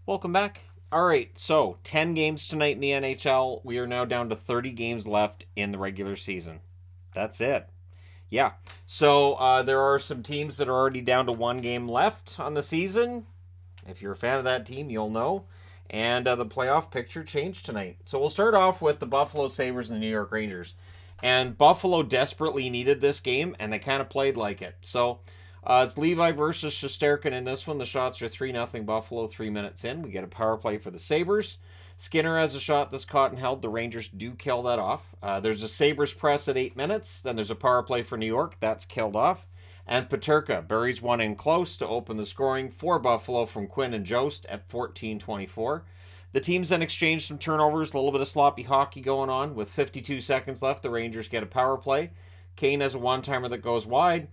Welcome back. All right, so 10 games tonight in the NHL. We are now down to 30 games left in the regular season. That's it. Yeah. So there are some teams that are already down to one game left on the season. If you're a fan of that team, you'll know. And the playoff picture changed tonight. So we'll start off with the Buffalo Sabres and the New York Rangers. And Buffalo desperately needed this game, and they kind of played like it. So it's Levi versus Shesterkin in this one. The shots are 3-0 Buffalo 3 minutes in. We get a power play for the Sabres. Skinner has a shot that's caught and held. The Rangers do kill that off. There's a Sabres press at 8 minutes. Then there's a power play for New York. That's killed off. And Peterka buries one in close to open the scoring for Buffalo from Quinn and Jost at 14:24. The teams then exchange some turnovers, a little bit of sloppy hockey going on. With 52 seconds left, the Rangers get a power play. Kane has a one-timer that goes wide,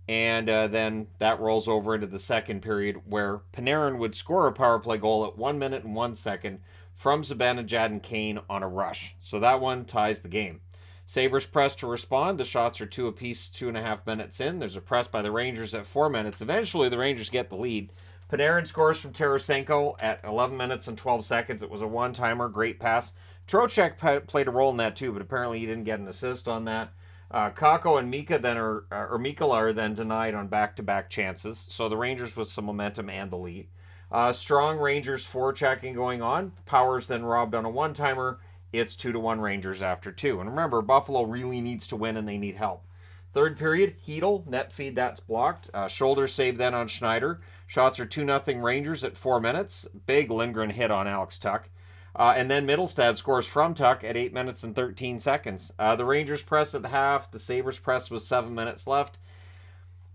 and then that rolls over into the second period where Panarin would score a power play goal at 1 minute and 1 second from Zibanejad and Kane on a rush. So that one ties the game. Sabres press to respond. The shots are two apiece, 2.5 minutes in. There's a press by the Rangers at 4 minutes. Eventually, the Rangers get the lead. Panarin scores from Tarasenko at 11 minutes and 12 seconds. It was a one-timer, great pass. Trocheck played a role in that too, but apparently he didn't get an assist on that. Kakko and Mika then Mikala are then denied on back-to-back chances. So the Rangers with some momentum and the lead. Strong Rangers forechecking going on. Powers then robbed on a one-timer. It's 2-1 Rangers after two. And remember, Buffalo really needs to win and they need help. Third period, Hedel, net feed, that's blocked. Shoulder save then on Schneider. Shots are 2-0 Rangers at 4 minutes. Big Lindgren hit on Alex Tuck. And then Middlestad scores from Tuck at 8 minutes and 13 seconds. The Rangers press at the half. The Sabres press with 7 minutes left.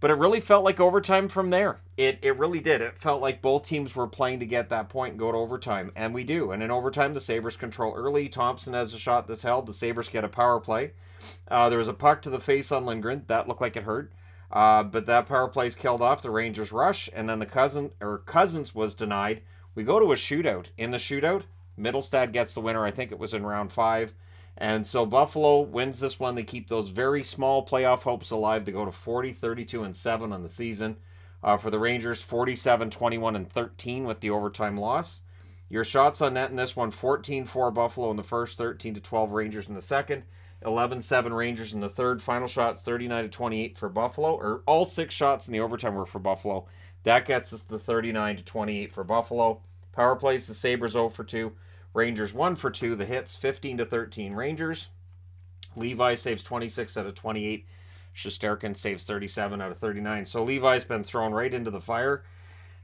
But it really felt like overtime from there. It really did. It felt like both teams were playing to get that point and go to overtime. And we do. And in overtime, the Sabres control early. Thompson has a shot that's held. The Sabres get a power play. There was a puck to the face on Lindgren. That looked like it hurt. But that power play's killed off. The Rangers rush. And then Cousins was denied. We go to a shootout. In the shootout, Middlestad gets the winner. I think it was in round 5. And so Buffalo wins this one. They keep those very small playoff hopes alive to go to 40, 32, and 7 on the season. For the Rangers, 47, 21, and 13 with the overtime loss. Your shots on net in this one, 14-4 Buffalo in the first, 13-12 Rangers in the second, 11-7 Rangers in the third. Final shots, 39-28 for Buffalo. Or all 6 shots in the overtime were for Buffalo. That gets us the 39-28 for Buffalo. Power plays, the Sabres 0 for 2. Rangers 1 for 2. The hits 15-13 Rangers. Levi saves 26 out of 28. Shesterkin saves 37 out of 39. So Levi's been thrown right into the fire,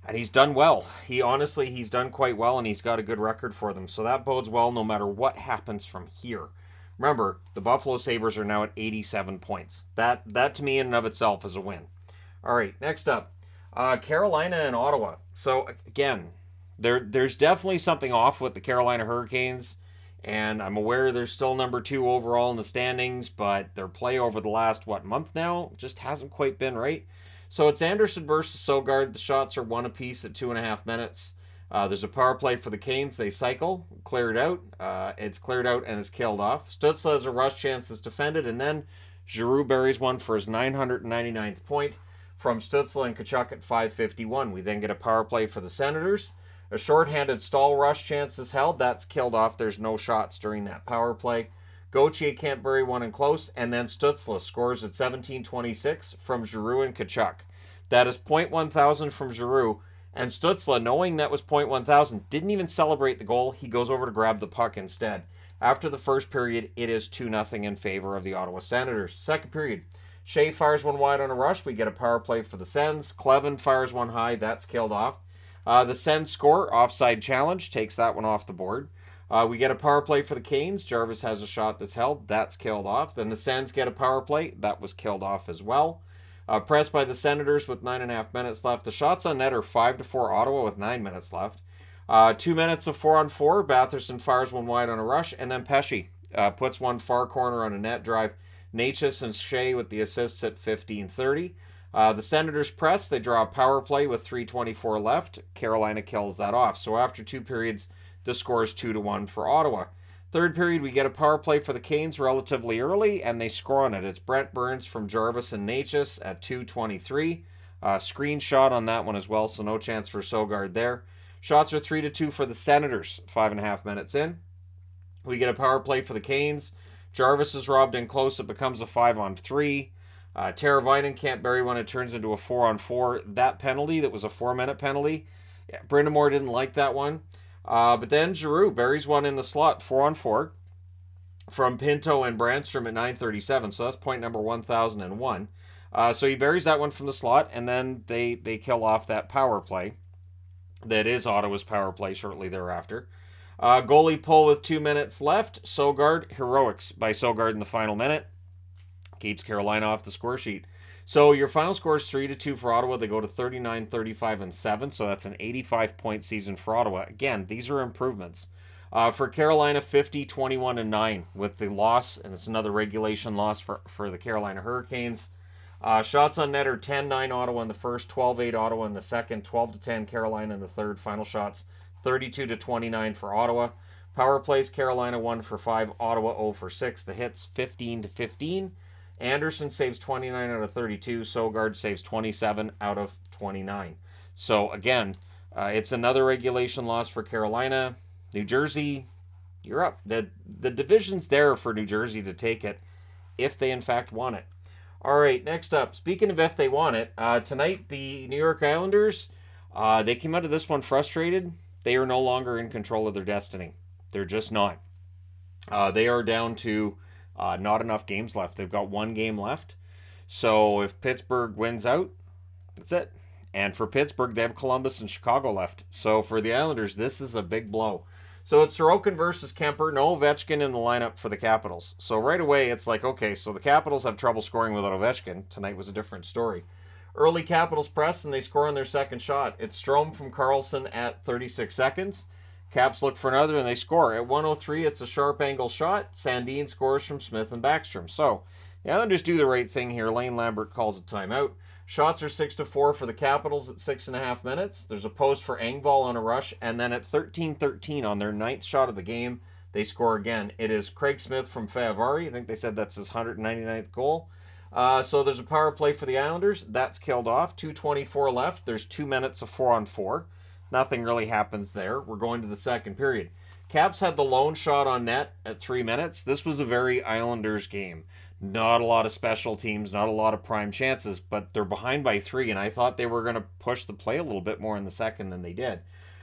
and he's done well. He's done quite well, and he's got a good record for them. So that bodes well no matter what happens from here. Remember, the Buffalo Sabres are now at 87 points. That to me in and of itself is a win. All right, next up, Carolina and Ottawa. So again, there's definitely something off with the Carolina Hurricanes, and I'm aware they're still number 2 overall in the standings, but their play over the last, month now just hasn't quite been right. So it's Anderson versus Sogard. The shots are 1 apiece at 2.5 minutes. There's a power play for the Canes. They cycle, clear it out. It's cleared out and is killed off. Stützle has a rush chance that's defended, and then Giroux buries one for his 999th point from Stützle and Tkachuk at 5:51. We then get a power play for the Senators. A shorthanded stall rush chance is held. That's killed off. There's no shots during that power play. Gauthier can't bury one in close, and then Stützle scores at 17:26 from Giroux and Tkachuk. That is .1000 from Giroux, and Stützle, knowing that was .1000, didn't even celebrate the goal. He goes over to grab the puck instead. After the first period, it is 2-0 in favor of the Ottawa Senators. Second period, Shea fires one wide on a rush. We get a power play for the Sens. Clevin fires one high. That's killed off. The Sens score, offside challenge, takes that one off the board. We get a power play for the Canes. Jarvis has a shot that's held. That's killed off. Then the Sens get a power play. That was killed off as well. Pressed by the Senators with 9.5 minutes left. The shots on net are 5-4 Ottawa with 9 minutes left. 2 minutes of 4-on-4. Batherson fires one wide on a rush. And then Pesce puts one far corner on a net drive. Natchez and Shea with the assists at 15:30. The Senators press. They draw a power play with 3:24 left. Carolina kills that off. So after 2 periods, the score is 2-1 for Ottawa. Third period, we get a power play for the Canes relatively early, and they score on it. It's Brent Burns from Jarvis and Natchez at 2:23. Screen shot on that one as well, so no chance for Sogard there. Shots are 3-2 for the Senators, 5.5 minutes in. We get a power play for the Canes. Jarvis is robbed in close. It becomes a 5-on-3. Teravainen can't bury when it turns into a 4-on-4. That penalty, that was a 4-minute penalty. Yeah, Brind'Amour didn't like that one. But then Giroux buries one in the slot, 4-on-4, from Pinto and Brandstrom at 9:37. So that's point number 1001. So he buries that one from the slot, and then they kill off that power play. That is Ottawa's power play shortly thereafter. Goalie pull with 2 minutes left. Sogard, heroics by Sogard in the final minute. Keeps Carolina off the score sheet. So your final score is 3-2 for Ottawa. They go to 39, 35, and 7. So that's an 85-point season for Ottawa. Again, these are improvements. For Carolina, 50, 21, and 9 with the loss, and it's another regulation loss for the Carolina Hurricanes. Shots on net are 10-9 Ottawa in the first, 12-8 Ottawa in the second, 12-10 Carolina in the third. Final shots 32-29 for Ottawa. Power plays, Carolina 1 for 5, Ottawa 0 for 6. The hits 15-15. Anderson saves 29 out of 32. Sogard saves 27 out of 29. So again, it's another regulation loss for Carolina. New Jersey, you're up. The division's there for New Jersey to take it if they in fact want it. All right, next up, speaking of if they want it, tonight the New York Islanders, they came out of this one frustrated. They are no longer in control of their destiny. They're just not. They are down to not enough games left. They've got 1 game left. So if Pittsburgh wins out, that's it. And for Pittsburgh, they have Columbus and Chicago left. So for the Islanders, this is a big blow. So it's Sorokin versus Kemper. No Ovechkin in the lineup for the Capitals. So right away, it's like, okay, so the Capitals have trouble scoring without Ovechkin. Tonight was a different story. Early Capitals press, and they score on their second shot. It's Strome from Karlsson at 36 seconds. Caps look for another, and they score. At 1:03, it's a sharp angle shot. Sandin scores from Smith and Backstrom. So the Islanders do the right thing here. Lane Lambert calls a timeout. Shots are 6-4 for the Capitals at 6.5 minutes. There's a post for Engvall on a rush, and then at 13:13 on their 9th shot of the game, they score again. It is Craig Smith from Fir-Avenue. I think they said that's his 199th goal. So there's a power play for the Islanders. That's killed off. 2:24 left. There's 2 minutes of 4-on-4. Nothing really happens there. We're going to the second period. Caps had the lone shot on net at 3 minutes. This was a very Islanders game. Not a lot of special teams, not a lot of prime chances, but they're behind by 3, and I thought they were going to push the play a little bit more in the second than they did.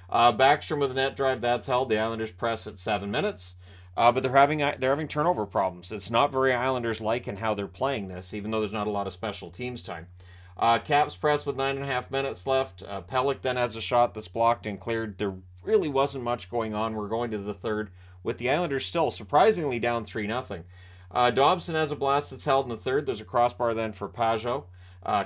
Backstrom with a net drive, that's held. The Islanders press at 7 minutes. But they're having turnover problems. It's not very Islanders-like in how they're playing this, even though there's not a lot of special teams time. Caps press with 9.5 minutes left. Pelech then has a shot that's blocked and cleared. There really wasn't much going on. We're going to the third with the Islanders still surprisingly down 3-0. Dobson has a blast that's held in the third. There's a crossbar then for Pajot.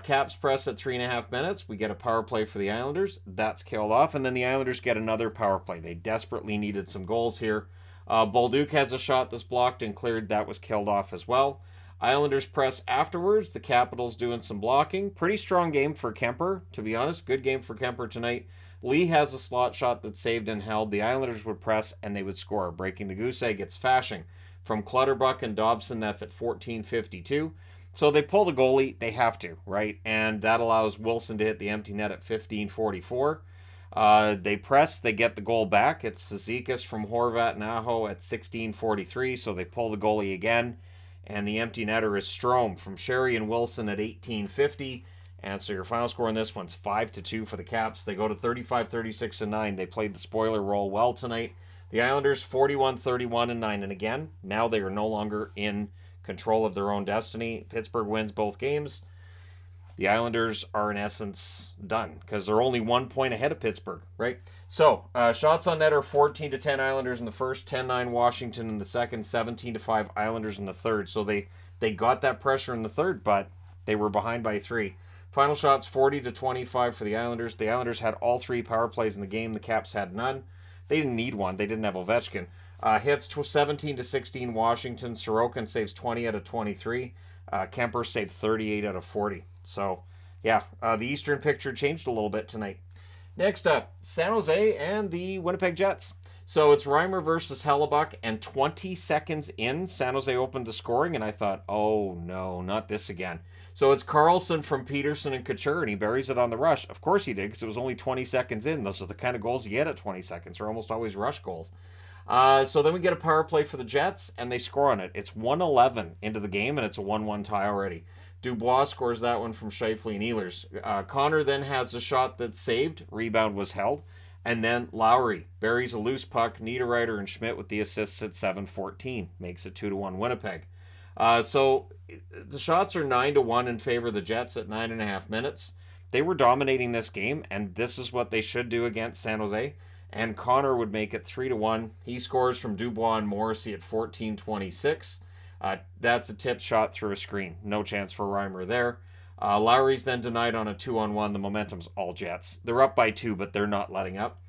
Caps press at 3.5 minutes. We get a power play for the Islanders. That's killed off. And then the Islanders get another power play. They desperately needed some goals here. Bolduc has a shot that's blocked and cleared. That was killed off as well. Islanders press afterwards. The Capitals doing some blocking. Pretty strong game for Kemper, to be honest. Good game for Kemper tonight. Lee has a slot shot that's saved and held. The Islanders would press and they would score. Breaking the goose egg, it's Fasching from Clutterbuck and Dobson. That's at 14:52. So they pull the goalie. They have to, right? And that allows Wilson to hit the empty net at 15:44. They press. They get the goal back. It's Cizikas from Horvat and Aho at 16:43. So they pull the goalie again. And the empty netter is Strome from Sherry and Wilson at 18:50. And so your final score in this one's 5-2 for the Caps. They go to 35, 36, and 9. They played the spoiler role well tonight. The Islanders 41, 31, and 9. And again, now they are no longer in control of their own destiny. Pittsburgh wins both games. The Islanders are in essence done because they're only 1 point ahead of Pittsburgh, right? So shots on net are 14-10 Islanders in the first, 10-9 Washington in the second, 17-5 Islanders in the third. So they got that pressure in the third, but they were behind by 3. Final shots 40-25 for the Islanders. The Islanders had all 3 power plays in the game. The Caps had none. They didn't need one. They didn't have Ovechkin. Hits 17-16 Washington. Sorokin saves 20 out of 23. Kemper saved 38 out of 40. So, yeah, the Eastern picture changed a little bit tonight. Next up, San Jose and the Winnipeg Jets. So it's Reimer versus Hellebuck, and 20 seconds in, San Jose opened the scoring, and I thought, oh no, not this again. So it's Carlson from Peterson and Couture, and he buries it on the rush. Of course he did, because it was only 20 seconds in. Those are the kind of goals you get at 20 seconds. They're almost always rush goals. So then we get a power play for the Jets, and they score on it. It's 1:11 into the game, and it's a 1-1 tie already. Dubois scores that one from Scheifele and Ehlers. Connor then has a shot that's saved. Rebound was held. And then Lowry buries a loose puck. Niederreiter and Schmidt with the assists at 7:14. Makes it 2-1 Winnipeg. So the shots are 9-1 in favor of the Jets at 9.5 minutes. They were dominating this game, and this is what they should do against San Jose. And Connor would make it 3-1. He scores from Dubois and Morrissey at 14:26. That's a tip shot through a screen. No chance for Reimer there. Lowry's then denied on a 2-on-1. The momentum's all Jets. They're up by 2, but they're not letting up.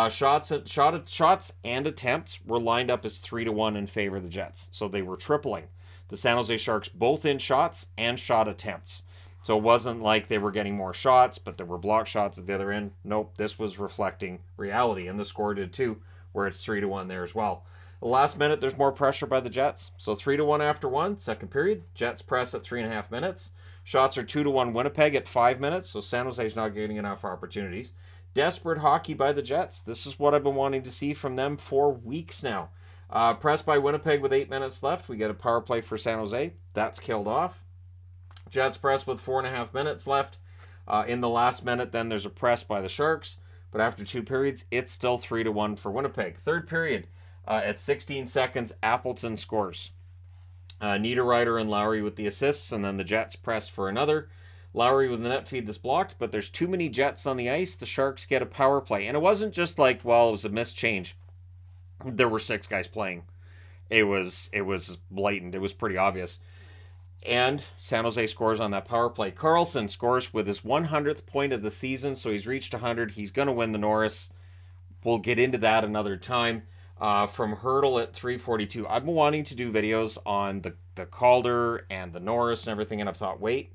Shots and attempts were lined up as 3-1 in favor of the Jets. So they were tripling the San Jose Sharks both in shots and shot attempts. So it wasn't like they were getting more shots, but there were block shots at the other end. Nope, this was reflecting reality, and the score did too, where it's 3-1 there as well. The last minute, there's more pressure by the Jets. So 3-1 after one, second period. Jets press at 3.5 minutes. Shots are 2-1 Winnipeg at 5 minutes, so San Jose's not getting enough opportunities. Desperate hockey by the Jets. This is what I've been wanting to see from them for weeks now. Pressed by Winnipeg with 8 minutes left. We get a power play for San Jose. That's killed off. Jets press with 4.5 minutes left. In the last minute, then there's a press by the Sharks. But after 2 periods, it's still 3-1 for Winnipeg. Third period, at 16 seconds, Appleton scores. Niederreiter and Lowry with the assists, and then the Jets press for another. Lowry with the net feed that's blocked, but there's too many Jets on the ice. The Sharks get a power play. And it wasn't just like, well, it was a missed change. There were 6 guys playing. It was blatant. It was pretty obvious. And San Jose scores on that power play. Carlson scores with his 100th point of the season, so he's reached 100. He's going to win the Norris. We'll get into that another time. From Hurdle at 3:42. I've been wanting to do videos on the Calder and the Norris and everything, and I've thought, wait,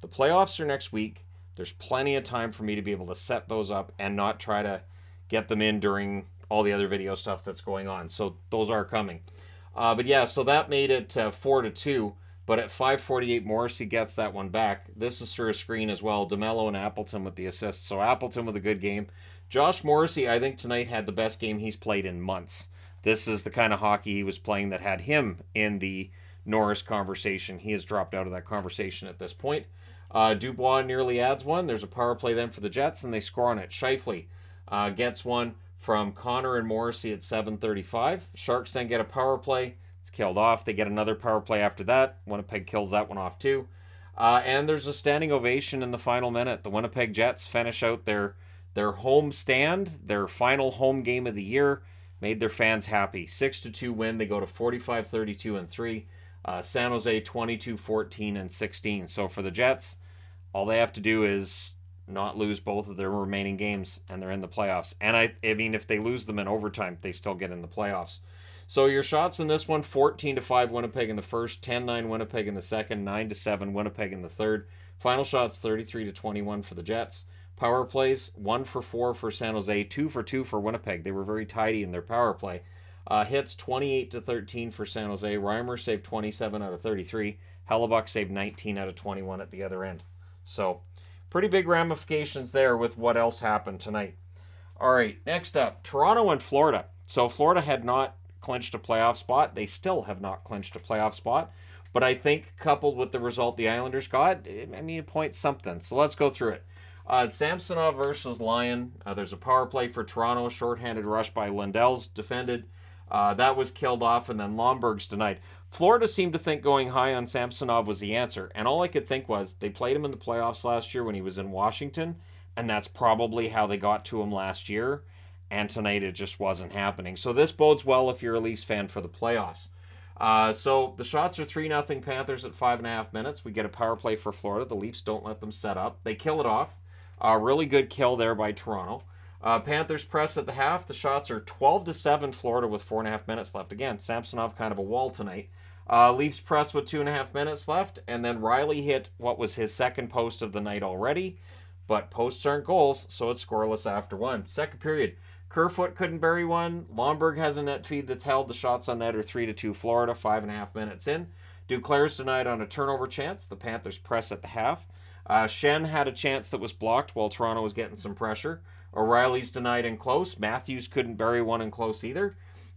the playoffs are next week. There's plenty of time for me to be able to set those up and not try to get them in during all the other video stuff that's going on. So those are coming. But yeah, so that made it 4-2. But at 5:48, Morrissey gets that one back. This is through a screen as well. DeMello and Appleton with the assists. So Appleton with a good game. Josh Morrissey, I think tonight had the best game he's played in months. This is the kind of hockey he was playing that had him in the Norris conversation. He has dropped out of that conversation at this point. Dubois nearly adds one. There's a power play then for the Jets, and they score on it. Scheifele gets one from Connor and Morrissey at 7:35. Sharks then get a power play. It's killed off. They get another power play after that. Winnipeg kills that one off too. And there's a standing ovation in the final minute. The Winnipeg Jets finish out their home stand, their final home game of the year, made their fans happy. 6-2 win. They go to 45-32-3. San Jose 22-14-16. So for the Jets, all they have to do is not lose both of their remaining games, and they're in the playoffs. And I mean, if they lose them in overtime, they still get in the playoffs. So your shots in this one, 14-5 Winnipeg in the first, 10-9 Winnipeg in the second, 9-7 Winnipeg in the third. Final shots, 33-21 for the Jets. Power plays, 1 for 4 for San Jose, 2 for 2 for Winnipeg. They were very tidy in their power play. Hits, 28-13 for San Jose. Reimer saved 27 out of 33. Hellebuck saved 19 out of 21 at the other end. So pretty big ramifications there with what else happened tonight. All right, next up, Toronto and Florida. So Florida had not clinched a playoff spot. They still have not clinched a playoff spot. But I think coupled with the result the Islanders got, I mean, it points something. So let's go through it. Samsonov versus Lyon. There's a power play for Toronto. Shorthanded rush by Lindell's defended. That was killed off, and then Lomberg's denied. Florida seemed to think going high on Samsonov was the answer. And all I could think was they played him in the playoffs last year when he was in Washington. And that's probably how they got to him last year. And tonight it just wasn't happening. So this bodes well if you're a Leafs fan for the playoffs. So the shots are 3-0 Panthers at 5.5 minutes. We get a power play for Florida. The Leafs don't let them set up. They kill it off. Really good kill there by Toronto. Panthers press at the half. The shots are 12-7 Florida with 4.5 minutes left. Again, Samsonov kind of a wall tonight. Leafs press with 2.5 minutes left. And then Riley hit what was his second post of the night already. but posts aren't goals, so it's scoreless after one. Second period, Kerfoot couldn't bury one. Lomberg has a net feed that's held. The shots on net are 3-2 Florida, 5.5 minutes in. Duclair's denied on a turnover chance. The Panthers press at the half. Shen had a chance that was blocked while Toronto was getting some pressure. O'Reilly's denied in close. Matthews couldn't bury one in close either.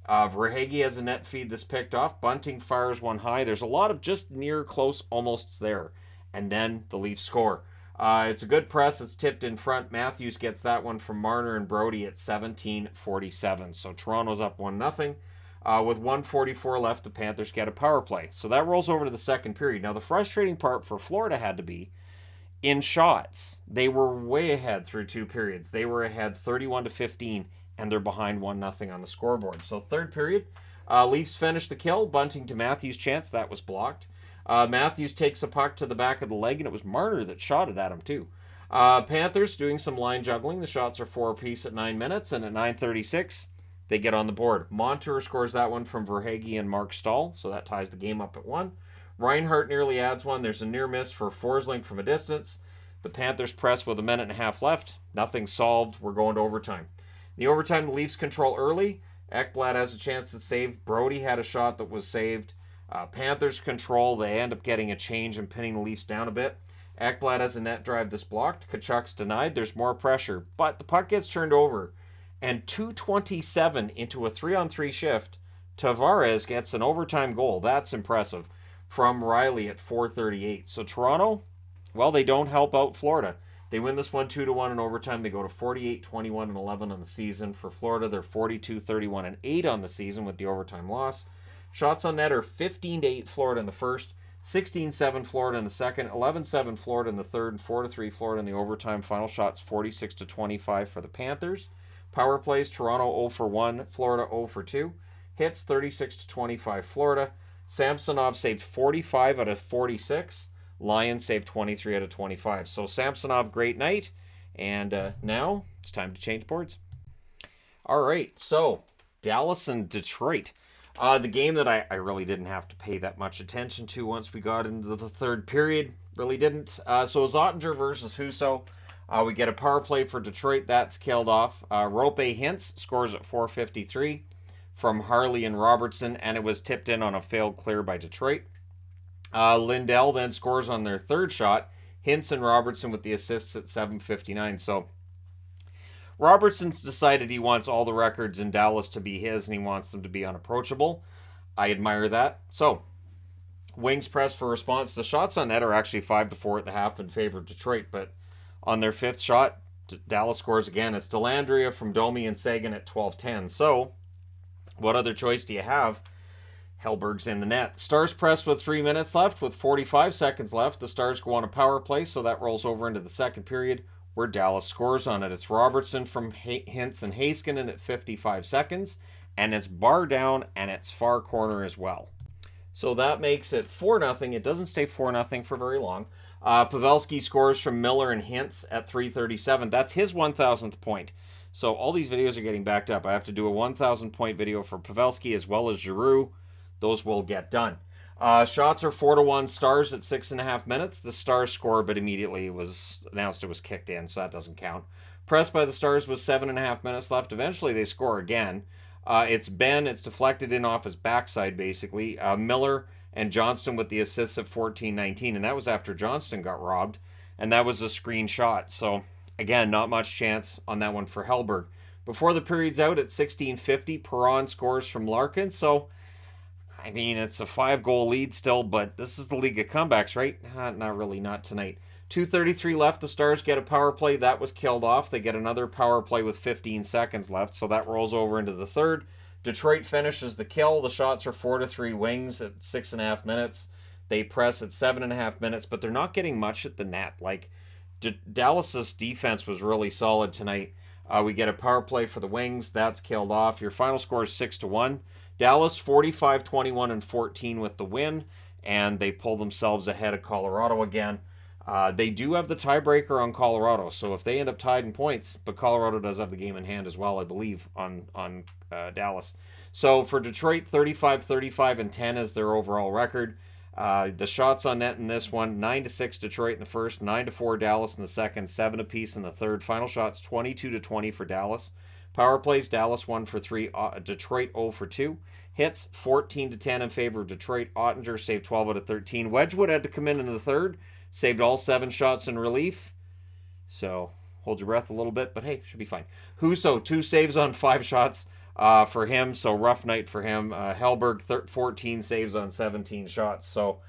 Verhaeghe has a net feed that's picked off. Bunting fires one high. There's a lot of just near close almosts there. And then the Leafs score. It's a good press. It's tipped in front. Matthews gets that one from Marner and Brody at 17:47. So Toronto's up 1-0. With 1:44 left, the Panthers get a power play. So that rolls over to the second period. Now, the frustrating part for Florida had to be in shots. They were way ahead through two periods. They were ahead 31-15, and they're behind 1-0 on the scoreboard. So third period, Leafs finish the kill. Bunting to Matthews' chance. That was blocked. Matthews takes a puck to the back of the leg, and it was Marner that shot it at him, too. Panthers doing some line juggling. The shots are 4 apiece at 9 minutes, and at 9:36, they get on the board. Montour scores that one from Verhaeghe and Mark Stahl, so that ties the game up at 1. Reinhart nearly adds one. There's a near miss for Forsling from a distance. The Panthers press with a minute and a half left. Nothing solved. We're going to overtime. In the overtime, the Leafs control early. Ekblad has a chance to save. Brody had a shot that was saved. Panthers control. They end up getting a change and pinning the Leafs down a bit. Ekblad has a net drive that's blocked. Kachuk's denied. There's more pressure, but the puck gets turned over. And 2:27 into a 3-on-3 shift, Tavares gets an overtime goal. That's impressive. From Riley at 4:38. So Toronto, well, they don't help out Florida. They win this one 2-1 in overtime. They go to 48-21-11 on the season. For Florida, they're 42-31-8 on the season with the overtime loss. Shots on net are 15-8 Florida in the first, 16-7 Florida in the second, 11-7 Florida in the third, and 4-3 Florida in the overtime. Final shots 46-25 for the Panthers. Power plays, Toronto 0-for-1, Florida 0-for-2. Hits 36-25 Florida. Samsonov saved 45 out of 46. Lions saved 23 out of 25. So Samsonov, great night. And now it's time to change boards. All right, so Dallas and Detroit. The game that I really didn't have to pay that much attention to once we got into the third period. Really didn't. So it was Ottinger versus Husso. We get a power play for Detroit. That's killed off. Rope Hintz scores at 4:53 from Harley and Robertson, and it was tipped in on a failed clear by Detroit. Lindell then scores on their third shot. Hintz and Robertson with the assists at 7:59. So Robertson's decided he wants all the records in Dallas to be his, and he wants them to be unapproachable. I admire that. So Wings press for response. The shots on net are actually 5-4 at the half in favor of Detroit, but on their fifth shot, Dallas scores again. It's Delandria from Domi and Sagan at 12:10. So what other choice do you have? Hellberg's in the net. Stars press with 3 minutes left. With 45 seconds left, the Stars go on a power play, so that rolls over into the second period where Dallas scores on it. It's Robertson from Hintz and Heiskanen at 55 seconds, and it's bar down, and it's far corner as well. So that makes it 4-0. It doesn't stay 4-0 for very long. Pavelski scores from Miller and Hintz at 3:37. That's his 1,000th point. So all these videos are getting backed up. I have to do a 1,000 point video for Pavelski as well as Giroux. Those will get done. Shots are 4-1 Stars at 6.5 minutes. The Stars score, but immediately it was announced it was kicked in, so that doesn't count. Press by the Stars with 7.5 minutes left. Eventually they score again. It's Ben. It's deflected in off his backside, basically. Miller and Johnston with the assists at 14:19, and that was after Johnston got robbed, and that was a screen shot. So again, not much chance on that one for Hellberg. Before the period's out at 16:50, Perron scores from Larkin. So I mean, it's a 5-goal lead still, but this is the league of comebacks, right? Not really, not tonight. 2:33 left. The Stars get a power play. That was killed off. They get another power play with 15 seconds left, so that rolls over into the third. Detroit finishes the kill. The shots are 4-3 Wings at 6.5 minutes. They press at 7.5 minutes, but they're not getting much at the net. Like, Dallas's defense was really solid tonight. We get a power play for the Wings. That's killed off. Your final score is 6-1. Dallas 45-21-14 with the win, and they pull themselves ahead of Colorado again. They do have the tiebreaker on Colorado, so if they end up tied in points, but Colorado does have the game in hand as well, I believe, on Dallas. So for Detroit, 35-35-10 is their overall record. The shots on net in this one, 9-6 Detroit in the first, 9-4 Dallas in the second, 7 apiece in the third. Final shots, 22-20 for Dallas. Power plays, Dallas 1 for 3, Detroit 0 for 2. Hits, 14-10 in favor of Detroit. Ottinger saved 12 out of 13. Wedgwood had to come in the third, saved all 7 shots in relief. So hold your breath a little bit, but hey, should be fine. Husso, 2 saves on 5 shots for him, so rough night for him. Hellberg, 14 saves on 17 shots. So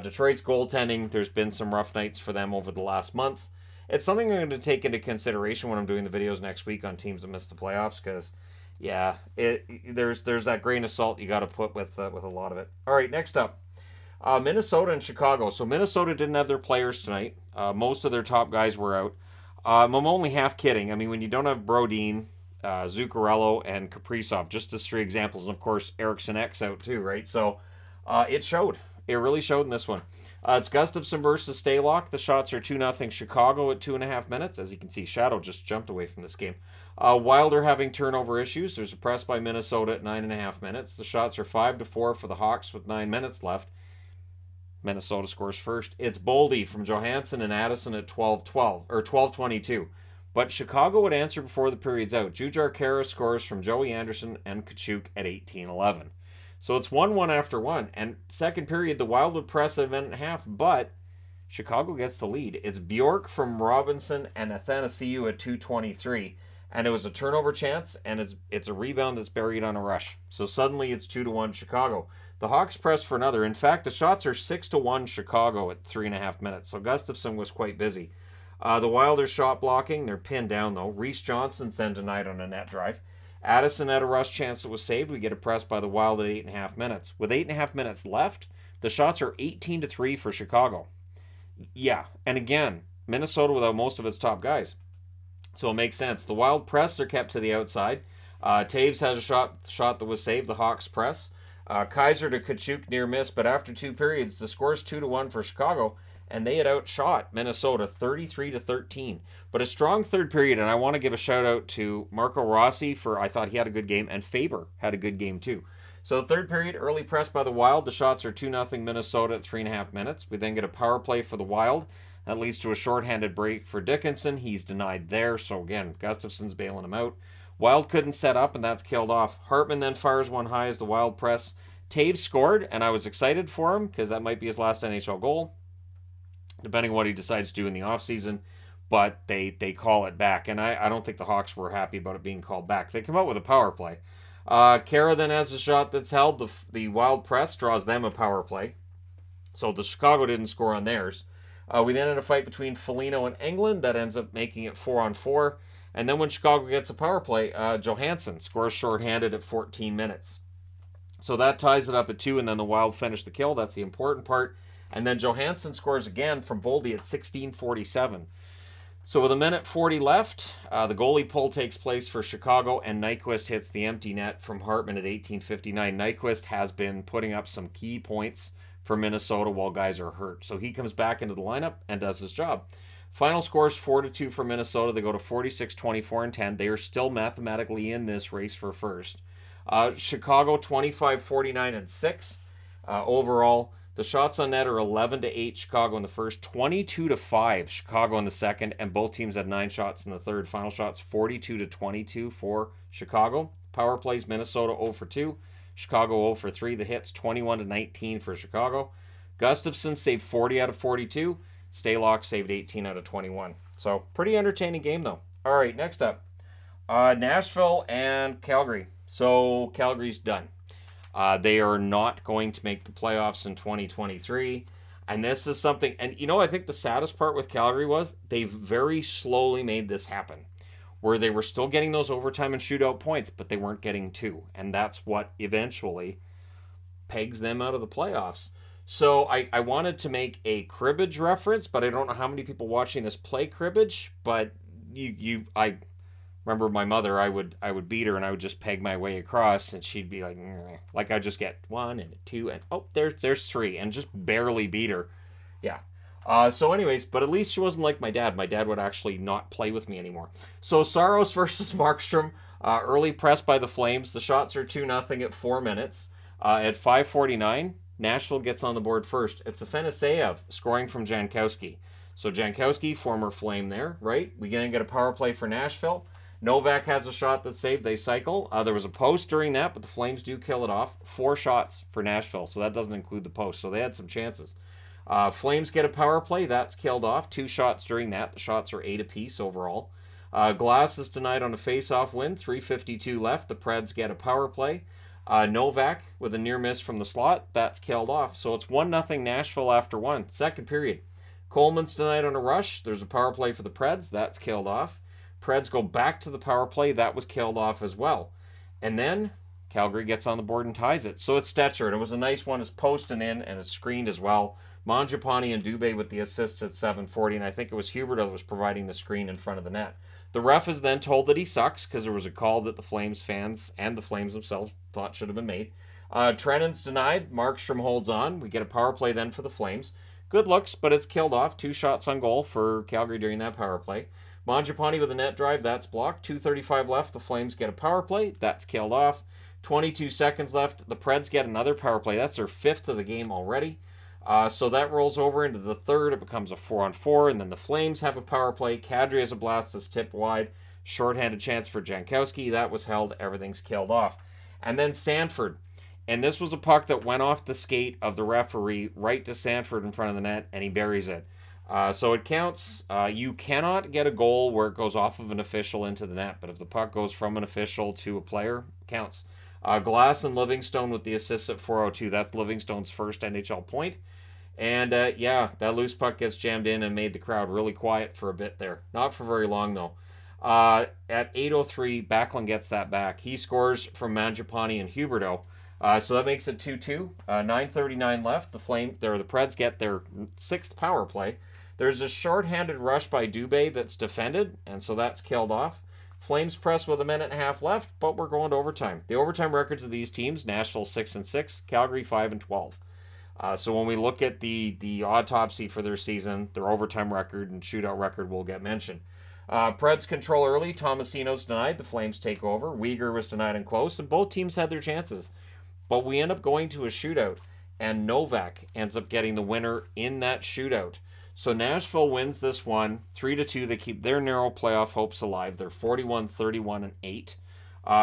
Detroit's goaltending, there's been some rough nights for them over the last month. It's something I'm going to take into consideration when I'm doing the videos next week on teams that miss the playoffs, because yeah, there's that grain of salt you got to put with a lot of it. All right, next up, Minnesota and Chicago. So Minnesota didn't have their players tonight. Most of their top guys were out. I'm only half kidding. I mean, when you don't have Brodin, Zuccarello, and Kaprizov, just as 3 examples, and of course Eriksson X out too, right? So it showed. It really showed in this one. It's Gustafsson versus Stalock. The shots are 2-0 Chicago at 2.5 minutes. As you can see, Shadow just jumped away from this game. Wilder having turnover issues. There's a press by Minnesota at 9.5 minutes. The shots are 5-4 for the Hawks with 9 minutes left. Minnesota scores first. It's Boldy from Johansson and Addison at 12-12 or 12-22. But Chicago would answer before the period's out. Jujhar Khaira scores from Joey Anderson and Kachuk at 18-11. So it's 1-1 after 1. And second period, the Wild would press a minute and a half, but Chicago gets the lead. It's Bjork from Robinson and Athanasiou at 2:23. And it was a turnover chance, and it's a rebound that's buried on a rush. So suddenly it's 2-1 Chicago. The Hawks press for another. In fact, the shots are 6-1 Chicago at 3.5 minutes. So Gustafsson was quite busy. The Wilders shot blocking. They're pinned down, though. Reese Johnson's then denied on a net drive. Addison had a rush chance that was saved. We get a press by the Wild at 8.5 minutes. With 8.5 minutes left, the shots are 18-3 for Chicago. Yeah, and again, Minnesota without most of its top guys. So it makes sense. The Wild press are kept to the outside. Taves has a shot that was saved. The Hawks press. Kaiser to Kachuk near miss, but after 2 periods, the score's 2-1 for Chicago, and they had outshot Minnesota 33-13. But a strong third period, and I want to give a shout out to Marco Rossi for I thought he had a good game, and Faber had a good game too. So the third period, early press by the Wild. The shots are 2-0 Minnesota at 3.5 minutes. We then get a power play for the Wild. That leads to a shorthanded break for Dickinson. He's denied there, so again, Gustafsson's bailing him out. Wild couldn't set up, and that's killed off. Hartman then fires one high as the Wild press. Taves scored, and I was excited for him because that might be his last NHL goal, depending on what he decides to do in the offseason. But they call it back, and I don't think the Hawks were happy about it being called back. They come out with a power play. Khaira then has a shot that's held. The Wild press draws them a power play. So the Chicago didn't score on theirs. We then had a fight between Foligno and Englund that ends up making it 4-on-4. And then when Chicago gets a power play, Johansson scores shorthanded at 14 minutes. So that ties it up at 2, and then the Wild finish the kill. That's the important part. And then Johansson scores again from Boldy at 16:47. So with 1:40 left, the goalie pull takes place for Chicago, and Nyquist hits the empty net from Hartman at 18:59. Nyquist has been putting up some key points for Minnesota while guys are hurt. So he comes back into the lineup and does his job. Final score is 4-2 for Minnesota. They go to 46, 24, and 10. They are still mathematically in this race for first. Chicago 25, 49, and 6. Overall, the shots on net are 11-8 Chicago in the first, 22-5 Chicago in the second, and both teams had 9 shots in the third. Final shots 42-22 for Chicago. Power plays Minnesota 0 for 2. Chicago 0 for 3. The hits 21-19 for Chicago. Gustafsson saved 40 out of 42. Stalock saved 18 out of 21. So pretty entertaining game though. All right, next up, Nashville and Calgary. So Calgary's done. They are not going to make the playoffs in 2023. And this is something, and you know, I think the saddest part with Calgary was they've very slowly made this happen, where they were still getting those overtime and shootout points, but they weren't getting 2. And that's what eventually pegs them out of the playoffs. So I wanted to make a cribbage reference, but I don't know how many people watching this play cribbage, but I remember my mother, I would beat her and I would just peg my way across and she'd be like I just get 1 and 2 and oh, there's 3 and just barely beat her. Yeah. So anyways, but at least she wasn't like my dad. My dad would actually not play with me anymore. So Saros versus Markstrom, early press by the Flames. The shots are 2-0 at 4 minutes. At 5:49, Nashville gets on the board first. It's Afanaseyev scoring from Jankowski. So Jankowski, former Flame there, right? We then get a power play for Nashville. Novak has a shot that's saved. They cycle. There was a post during that, but the Flames do kill it off. 4 shots for Nashville, so that doesn't include the post. So they had some chances. Flames get a power play. That's killed off. 2 shots during that. The shots are 8 apiece overall. Glass is denied on a face-off win. 3:52 left. The Preds get a power play. Novak with a near miss from the slot. That's killed off. So it's 1-0 Nashville after 1. Second period. Coleman's denied on a rush. There's a power play for the Preds. That's killed off. Preds go back to the power play. That was killed off as well. And then Calgary gets on the board and ties it. So it's Stetcher. And it was a nice one. It's posting in and it's screened as well. Mangiapane and Dubé with the assists at 7:40. And I think it was Huberdeau that was providing the screen in front of the net. The ref is then told that he sucks because there was a call that the Flames fans and the Flames themselves thought should have been made. Trennan's denied. Markstrom holds on. We get a power play then for the Flames. Good looks, but it's killed off. 2 shots on goal for Calgary during that power play. Mangiapane with a net drive. That's blocked. 2:35 left. The Flames get a power play. That's killed off. 22 seconds left. The Preds get another power play. That's their 5th of the game already. So that rolls over into the third. It becomes a 4-on-4, and then the Flames have a power play. Kadri has a blast that's tipped wide. Shorthanded chance for Jankowski. That was held. Everything's killed off. And then Sanford. And this was a puck that went off the skate of the referee right to Sanford in front of the net, and he buries it. So it counts. You cannot get a goal where it goes off of an official into the net, but if the puck goes from an official to a player, it counts. Glass and Livingstone with the assists at 4:02. That's Livingstone's first NHL point. And yeah, that loose puck gets jammed in and made the crowd really quiet for a bit there. Not for very long, though. At 8:03, Backlund gets that back. He scores from Mangiapane and Huberdeau. So that makes it 2-2. 9:39 left. The Preds get their 6th power play. There's a short-handed rush by Dubé that's defended, and so that's killed off. Flames press with a minute and a half left, but we're going to overtime. The overtime records of these teams: Nashville 6-6, Calgary 5-12. So when we look at the autopsy for their season, their overtime record and shootout record will get mentioned. Preds control early. Tomasino's denied. The Flames take over. Weegar was denied and close, and both teams had their chances. But we end up going to a shootout, and Novak ends up getting the winner in that shootout. So Nashville wins this one 3-2. They keep their narrow playoff hopes alive. They're 41-31-8.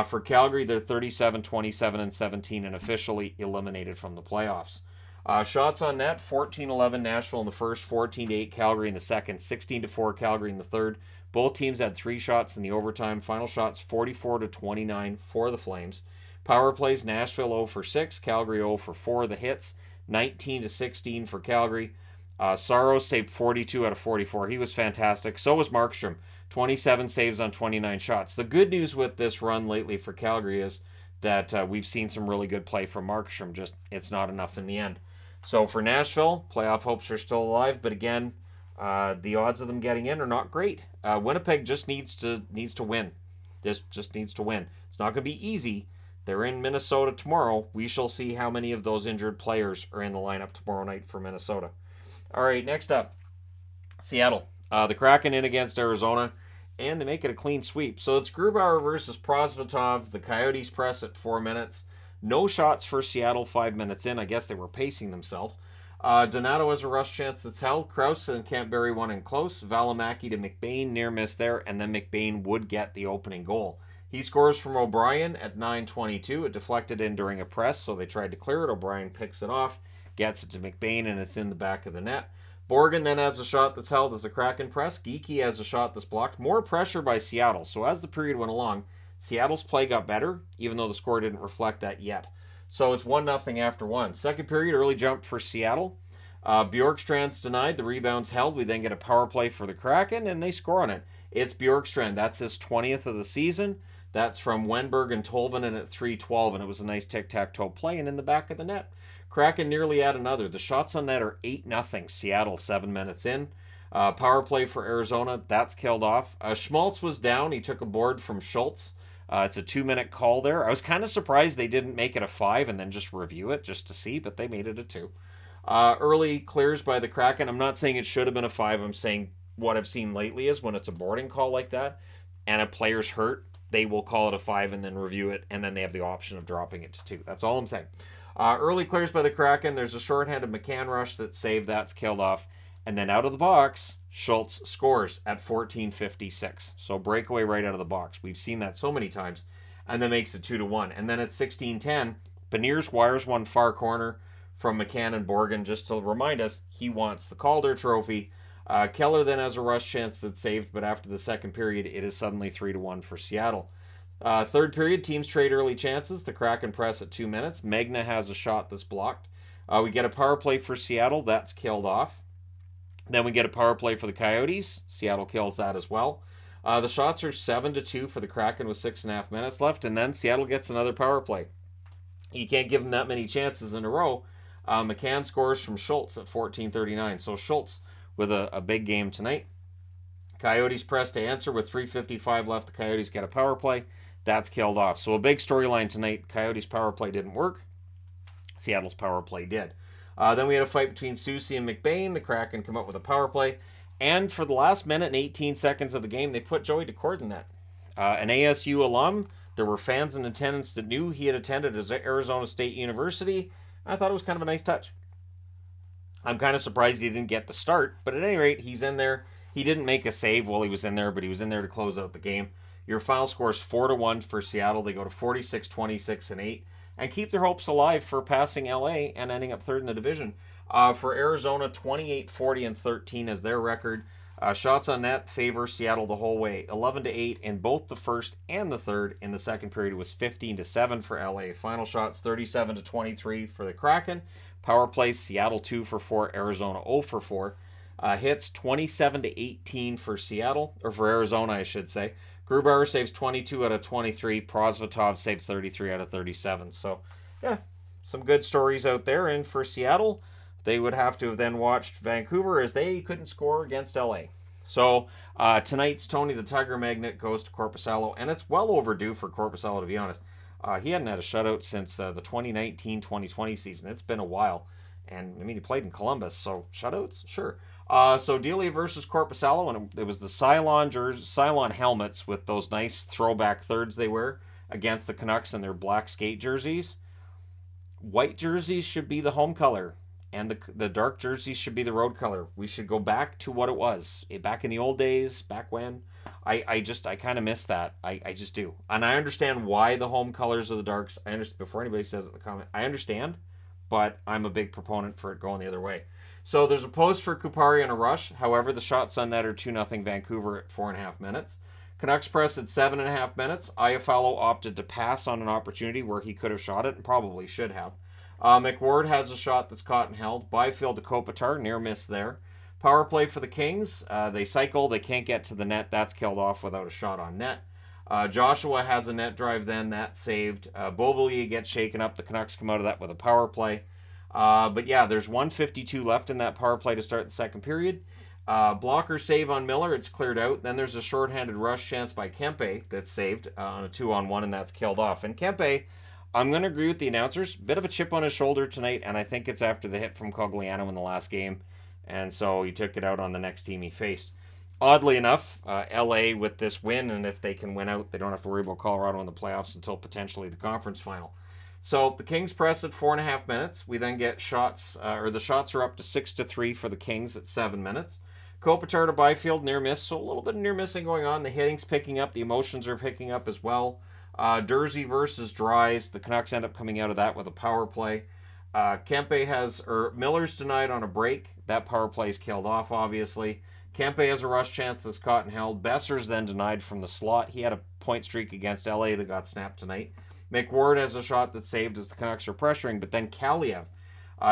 For Calgary, they're 37-27-17 and officially eliminated from the playoffs. Shots on net: 14-11 Nashville in the first, 14-8 Calgary in the second, 16-4 Calgary in the third. Both teams had 3 shots in the overtime. Final shots: 44-29 for the Flames. Power plays: Nashville 0 for 6, Calgary 0 for 4. The hits: 19-16 for Calgary. Saros saved 42 out of 44. He was fantastic. So was Markstrom. 27 saves on 29 shots. The good news with this run lately for Calgary is that we've seen some really good play from Markstrom. Just it's not enough in the end. So for Nashville, playoff hopes are still alive, but again, the odds of them getting in are not great. Winnipeg just needs to win. This just needs to win. It's not going to be easy. They're in Minnesota tomorrow. We shall see how many of those injured players are in the lineup tomorrow night for Minnesota. All right, next up, Seattle. The Kraken in against Arizona, and they make it a clean sweep. So it's Grubauer versus Prosvetov. The Coyotes press at 4 minutes. No shots for Seattle 5 minutes in. I guess they were pacing themselves. Donato has a rush chance that's held. Krause and Campbell one in close. Valimaki to McBain, near miss there, and then McBain would get the opening goal. He scores from O'Brien at 9:22. It deflected in during a press, so they tried to clear it. O'Brien picks it off, gets it to McBain, and it's in the back of the net. Borgen then has a shot that's held as a Kraken press. Geekie has a shot that's blocked. More pressure by Seattle. So as the period went along, Seattle's play got better, even though the score didn't reflect that yet. So it's 1-0 after 1. Second period, early jump for Seattle. Bjorkstrand's denied. The rebound's held. We then get a power play for the Kraken, and they score on it. It's Bjorkstrand. That's his 20th of the season. That's from Wenberg and Tolvanen at 3:12, and it was a nice tic-tac-toe play and in the back of the net. Kraken nearly add another. The shots on net are 8-0. Seattle 7 minutes in. Power play for Arizona. That's killed off. Schmaltz was down. He took a board from Schultz. It's a 2-minute call there. I was kind of surprised they didn't make it a 5 and then just review it just to see, but they made it a 2. Early clears by the Kraken. I'm not saying it should have been a 5. I'm saying what I've seen lately is when it's a boarding call like that and a player's hurt, they will call it a 5 and then review it, and then they have the option of dropping it to 2. That's all I'm saying. Early clears by the Kraken. There's a shorthanded McCann rush that's saved. That's killed off. And then out of the box, Schultz scores at 14:56. So breakaway right out of the box. We've seen that so many times. And then makes it 2-1. And then at 16:10, Beniers wires one far corner from McCann and Borgen just to remind us he wants the Calder Trophy. Keller then has a rush chance that's saved, but after the second period, it is suddenly 3-1 for Seattle. Third period, teams trade early chances. The Kraken press at 2 minutes. Magna has a shot that's blocked. We get a power play for Seattle. That's killed off. Then we get a power play for the Coyotes. Seattle kills that as well. The shots are 7-2 for the Kraken with 6.5 minutes left, and then Seattle gets another power play. You can't give them that many chances in a row. McCann scores from Schultz at 14:39. So Schultz with a big game tonight. Coyotes press to answer with 3:55 left. The Coyotes get a power play. That's killed off. So a big storyline tonight. Coyotes' power play didn't work. Seattle's power play did. Then we had a fight between Soucy and McBain. The Kraken come up with a power play. And for the last minute and 18 seconds of the game, they put Joey Decord in net. An ASU alum. There were fans in attendance that knew he had attended Arizona State University. I thought it was kind of a nice touch. I'm kind of surprised he didn't get the start, but at any rate, he's in there. He didn't make a save while he was in there, but he was in there to close out the game. Your final score is 4-1 for Seattle. They go to 46, 26, and 8, and keep their hopes alive for passing LA and ending up third in the division. For Arizona, 28, 40, and 13 is their record. Shots on net favor Seattle the whole way. 11-8 in both the first and the third. In the second period, it was 15-7 for LA. Final shots 37-23 for the Kraken. Power plays Seattle 2 for 4, Arizona 0 for 4. Hits 27-18 for Seattle, or for Arizona, I should say. Grubauer saves 22 out of 23. Prosvetov saved 33 out of 37. So, yeah, some good stories out there. And for Seattle, they would have to have then watched Vancouver as they couldn't score against LA. So tonight's Tony the Tiger Magnet goes to Korpisalo, and it's well overdue for Korpisalo, to be honest. He hadn't had a shutout since the 2019-2020 season. It's been a while. And, I mean, he played in Columbus, so shutouts? Sure. So Delia versus Korpisalo, and it was the Cylon helmets with those nice throwback thirds they wear against the Canucks in their black skate jerseys. White jerseys should be the home color, and the dark jerseys should be the road color. We should go back to what it was. Back in the old days, back when. I kind of miss that. I just do. And I understand why the home colors are the darks. I understand, before anybody says it in the comment, I understand, but I'm a big proponent for it going the other way. So there's a post for Kupari and a rush. However, the shots on net are 2-0 Vancouver at 4.5 minutes. Canucks press at 7.5 minutes. Iafallo opted to pass on an opportunity where he could have shot it and probably should have. McWard has a shot that's caught and held. Byfield to Kopitar, near miss there. Power play for the Kings. They cycle. They can't get to the net. That's killed off without a shot on net. Joshua has a net drive then. That's saved. Beauvillier gets shaken up. The Canucks come out of that with a power play. But yeah, there's 1:52 left in that power play to start the second period. Blocker save on Miller. It's cleared out. Then there's a shorthanded rush chance by Kempe that's saved on a 2-on-1, and that's killed off. And Kempe, I'm going to agree with the announcers. Bit of a chip on his shoulder tonight, and I think it's after the hit from Cogliano in the last game. And so he took it out on the next team he faced. Oddly enough, LA with this win, and if they can win out, they don't have to worry about Colorado in the playoffs until potentially the conference final. So the Kings press at 4.5 minutes. We then get shots, the shots are up to 6-3 for the Kings at 7 minutes. Kopitar to Byfield, near miss. So a little bit of near missing going on. The hitting's picking up. The emotions are picking up as well. Dursey versus Dries. The Canucks end up coming out of that with a power play. Miller's denied on a break. That power play is killed off, obviously. Kempe has a rush chance that's caught and held. Besser's then denied from the slot. He had a point streak against LA that got snapped tonight. McWard has a shot that's saved as the Canucks are pressuring, but then Kaliev,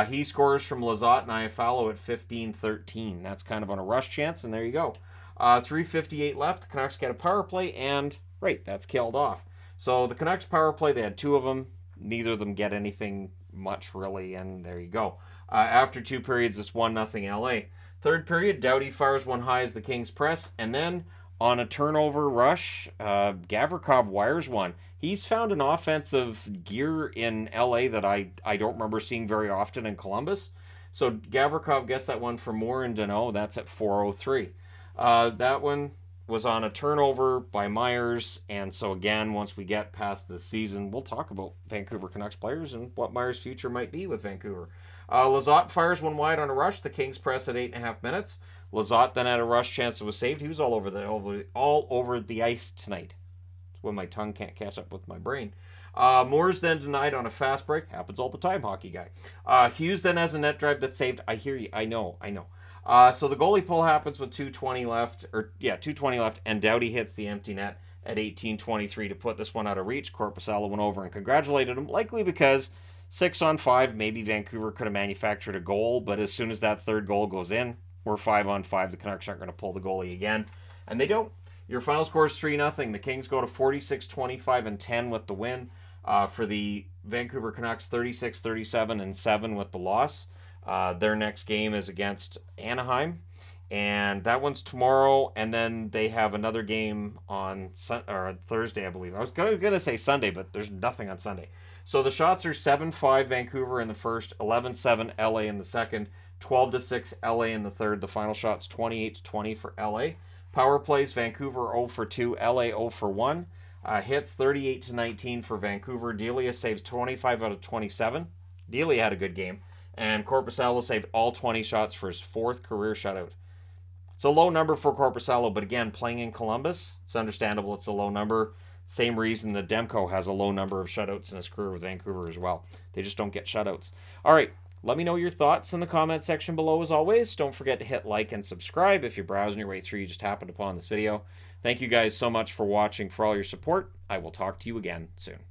he scores from Lizotte and Iafallo at 15-13. That's kind of on a rush chance, and there you go. 3:58 left. The Canucks get a power play, and right, that's killed off. So the Canucks power play, they had 2 of them. Neither of them get anything much, really, and there you go. After 2 periods, it's 1-0 LA. Third period, Doughty fires one high as the Kings press, and then on a turnover rush, Gavrikov wires one. He's found an offensive gear in LA that I don't remember seeing very often in Columbus. So Gavrikov gets that one from Moore and Deneau. That's at 4:03. That one, was on a turnover by Myers, and so again, once we get past this season, we'll talk about Vancouver Canucks players and what Myers' future might be with Vancouver. Lizotte fires one wide on a rush. The Kings press at 8.5 minutes. Lizotte then had a rush chance that was saved. He was all over the ice tonight. It's when my tongue can't catch up with my brain. Moore's then denied on a fast break. Happens all the time, hockey guy. Hughes then has a net drive that's saved. I hear you. I know. So the goalie pull happens with 2:20 left, 2:20 left, and Doughty hits the empty net at 18:23 to put this one out of reach. Korpisalo went over and congratulated him, likely because 6-on-5, maybe Vancouver could have manufactured a goal, but as soon as that third goal goes in, we're 5-on-5. The Canucks aren't going to pull the goalie again, and they don't. Your final score is 3-0. The Kings go to 46-25-10 with the win. For the Vancouver Canucks, 36-37-7 with the loss. Their next game is against Anaheim, and that one's tomorrow, and then they have another game on Thursday, I believe. I was going to say Sunday, but there's nothing on Sunday. So the shots are 7-5 Vancouver in the first, 11-7 LA in the second, 12-6 LA in the third. The final shot's 28-20 for LA. Power plays, Vancouver 0 for 2, LA 0 for 1. Hits 38-19 for Vancouver. Delia saves 25 out of 27. Delia had a good game. And Korpisalo saved all 20 shots for his 4th career shutout. It's a low number for Korpisalo, but again, playing in Columbus, it's understandable it's a low number. Same reason that Demko has a low number of shutouts in his career with Vancouver as well. They just don't get shutouts. All right, let me know your thoughts in the comment section below as always. Don't forget to hit like and subscribe if you're browsing your way through, you just happened upon this video. Thank you guys so much for watching, for all your support. I will talk to you again soon.